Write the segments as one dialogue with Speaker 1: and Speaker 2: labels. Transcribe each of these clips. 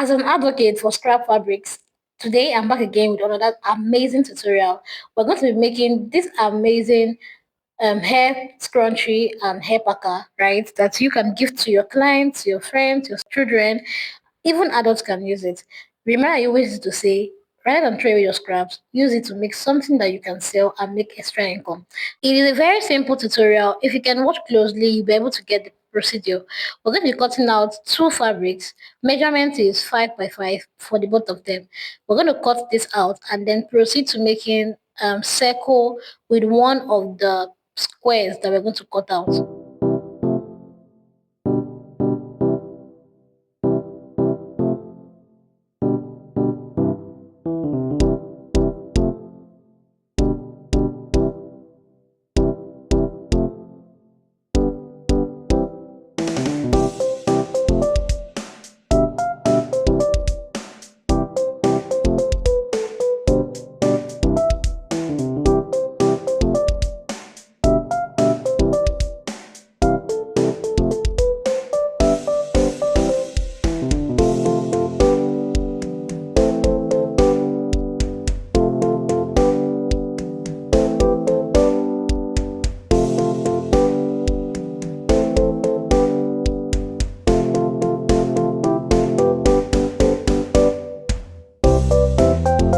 Speaker 1: As an advocate for scrap fabrics, today I'm back again with another amazing tutorial. We're going to be making this amazing hair scrunchie and hair packer, right? That you can give to your clients, your friends, your children, even adults can use it. Remember, I always used to say, rather than throw away your scraps, use it to make something that you can sell and make extra income. It is a very simple tutorial. If you can watch closely, you'll be able to get the procedure. We're going to be cutting out two fabrics. Measurement is 5 by 5 for the both of them. We're going to cut this out and then proceed to making circle with one of the squares that we're going to cut out.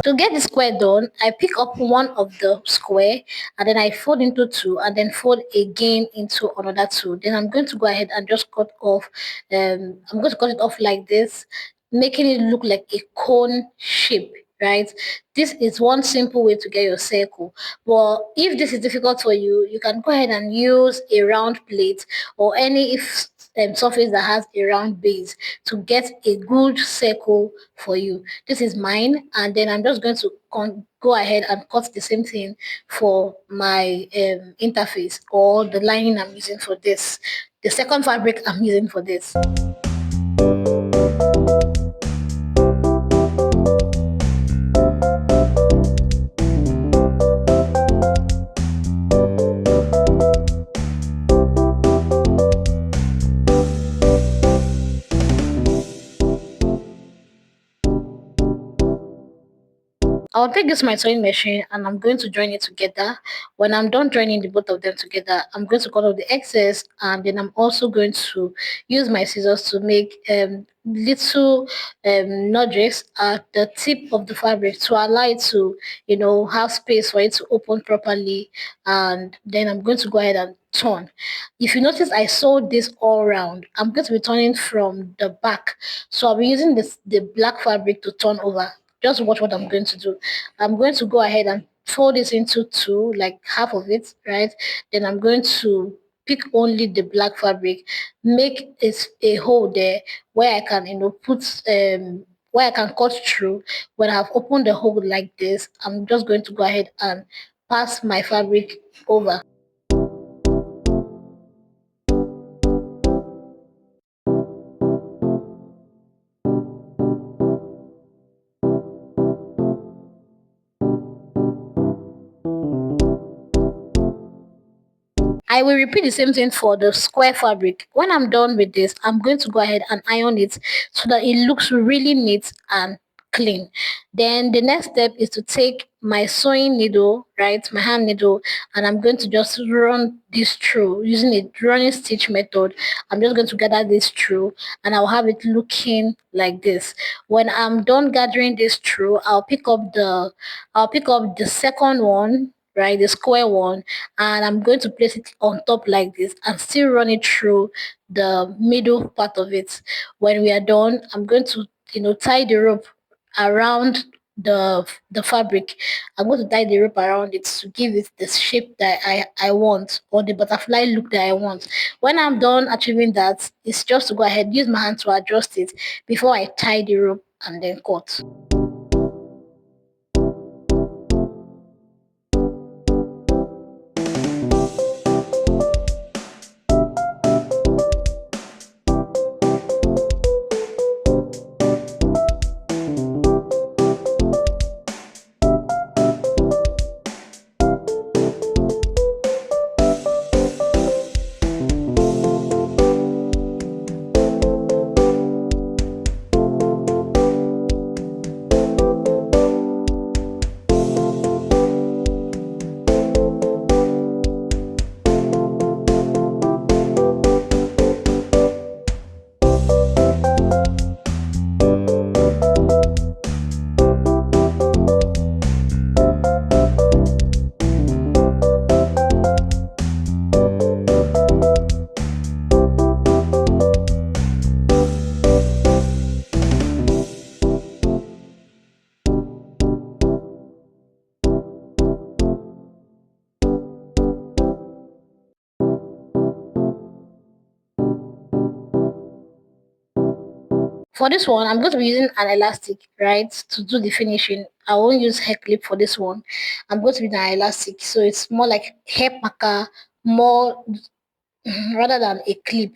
Speaker 1: To get the square done, I pick up one of the square and then I fold into two and then fold again into another two. Then I'm going to go ahead and just cut off, I'm going to cut it off like this, making it look like a cone shape, right? This is one simple way to get your circle. But if this is difficult for you, you can go ahead and use a round plate or any if surface that has a round base to get a good circle for you. This is mine, and then I'm just going to go ahead and cut the same thing for my interface or the lining I'm using for this, the second fabric I'm using for this. I'll take this my sewing machine and I'm going to join it together. When I'm done joining the both of them together, I'm going to cut off the excess and then I'm also going to use my scissors to make little nudges at the tip of the fabric to allow it to, have space for it to open properly. And then I'm going to go ahead and turn. If you notice, I sewed this all round. I'm going to be turning from the back. So I'll be using the black fabric to turn over. Just watch what I'm going to do. I'm going to go ahead and fold this into two, like half of it, right? Then I'm going to pick only the black fabric, make a hole there where I can, put where I can cut through. When I've opened the hole like this, I'm just going to go ahead and pass my fabric over. I will repeat the same thing for the square fabric. When I'm done with this, I'm going to go ahead and iron it so that it looks really neat and clean. Then the next step is to take my sewing needle, right, my hand needle, and I'm going to just run this through using a running stitch method. I'm just going to gather this through and I'll have it looking like this. When I'm done gathering this through, I'll pick up the second one, right, the square one, and I'm going to place it on top like this and still run it through the middle part of it. When we are done, I'm going to, tie the rope around the fabric. I'm going to tie the rope around it to give it the shape that I want, or the butterfly look that I want. When I'm done achieving that, it's just to go ahead, use my hand to adjust it before I tie the rope and then cut. For this one, I'm going to be using an elastic, right, to do the finishing. I won't use hair clip for this one. I'm going to be using an elastic, so it's more like hair packer, more rather than a clip.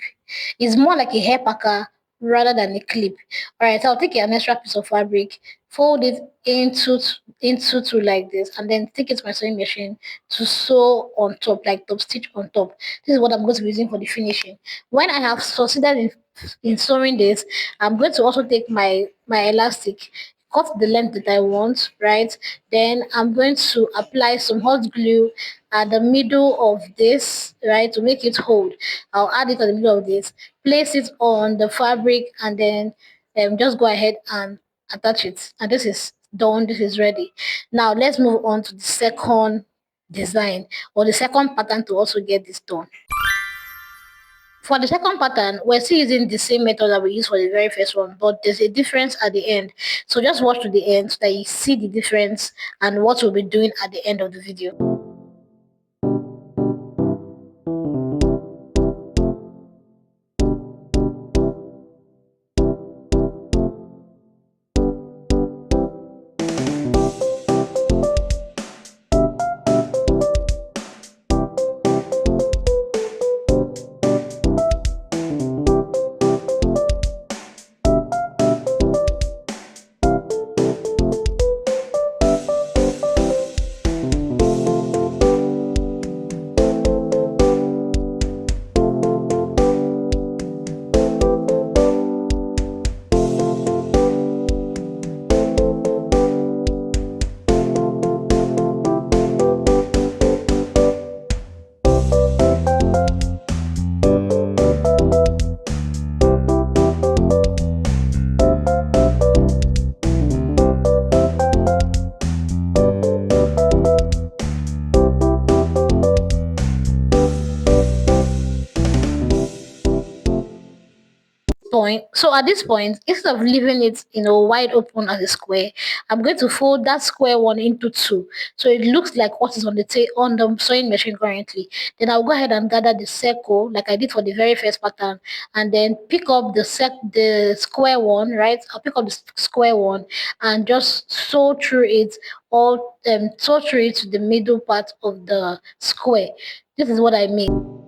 Speaker 1: It's more like a hair packer rather than a clip. All right, so I'll take an extra piece of fabric, fold it into two like this, and then take it to my sewing machine to sew on top, like top stitch on top. This is what I'm going to be using for the finishing. When I have succeeded in sewing this, I'm going to also take my elastic, cut the length that I want, right? Then I'm going to apply some hot glue at the middle of this, right, to make it hold. I'll add it at the middle of this, place it on the fabric, and then just go ahead and attach it. And this is done. This is ready. Now let's move on to the second design, or the second pattern, to also get this done. For the second pattern, we're still using the same method that we used for the very first one, but there's a difference at the end. So just watch to the end so that you see the difference and what we'll be doing at the end of the video. So at this point, instead of leaving it, wide open as a square, I'm going to fold that square one into two, so it looks like what is on the sewing machine currently. Then I'll go ahead and gather the circle like I did for the very first pattern, and then pick up the square one, right? I'll pick up the square one and just sew through it, all sew through it to the middle part of the square. This is what I mean.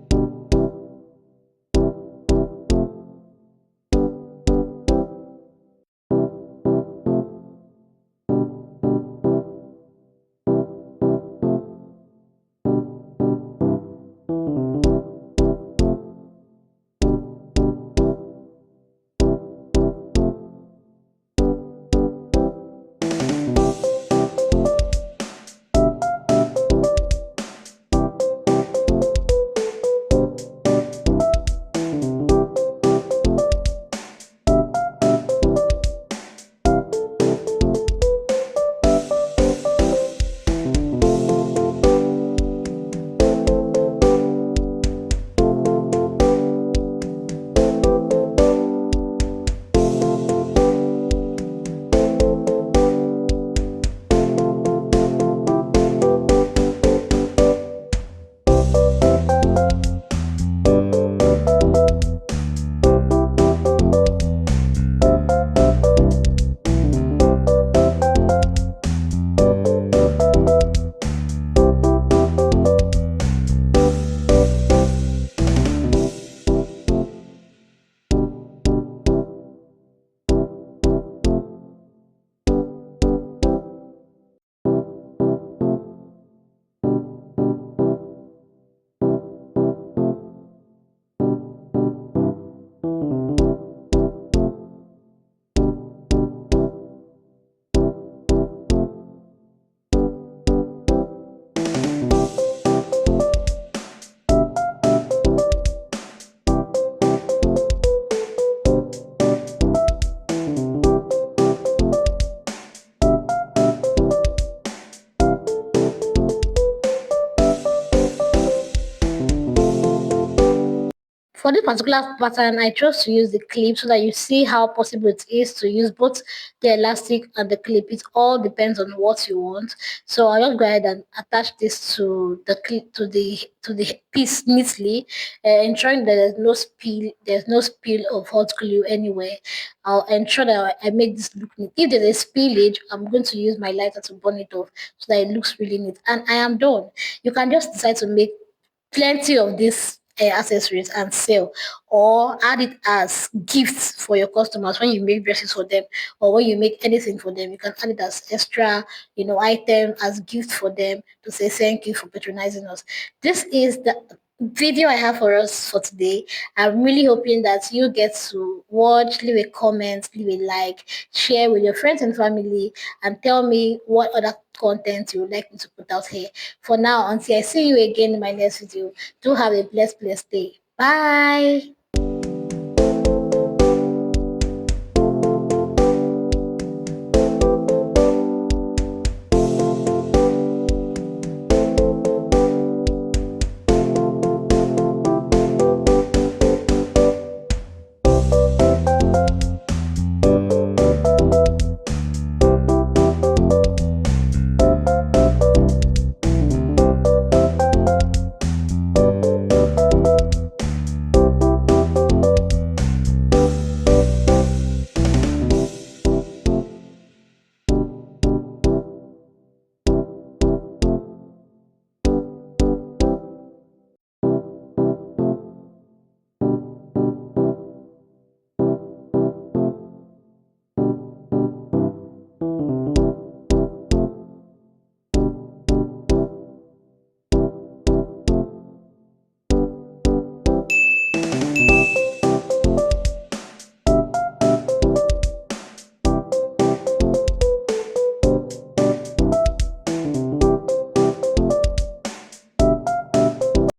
Speaker 1: For this particular pattern, I chose to use the clip so that you see how possible it is to use both the elastic and the clip. It all depends on what you want. So I'll just go ahead and attach this to the clip to the piece neatly, ensuring that there's no spill of hot glue anywhere. I'll ensure that I make this look neat. If there's a spillage, I'm going to use my lighter to burn it off so that it looks really neat. And I am done. You can just decide to make plenty of these accessories and sell, or add it as gifts for your customers when you make dresses for them, or when you make anything for them. You can add it as extra, item as gift for them to say thank you for patronizing us. This is the video I have for us for today. I'm really hoping that you get to watch, leave a comment, leave a like, share with your friends and family, and tell me what other content you would like me to put out here. For now, until I see you again in my next video, do have a blessed day. Bye.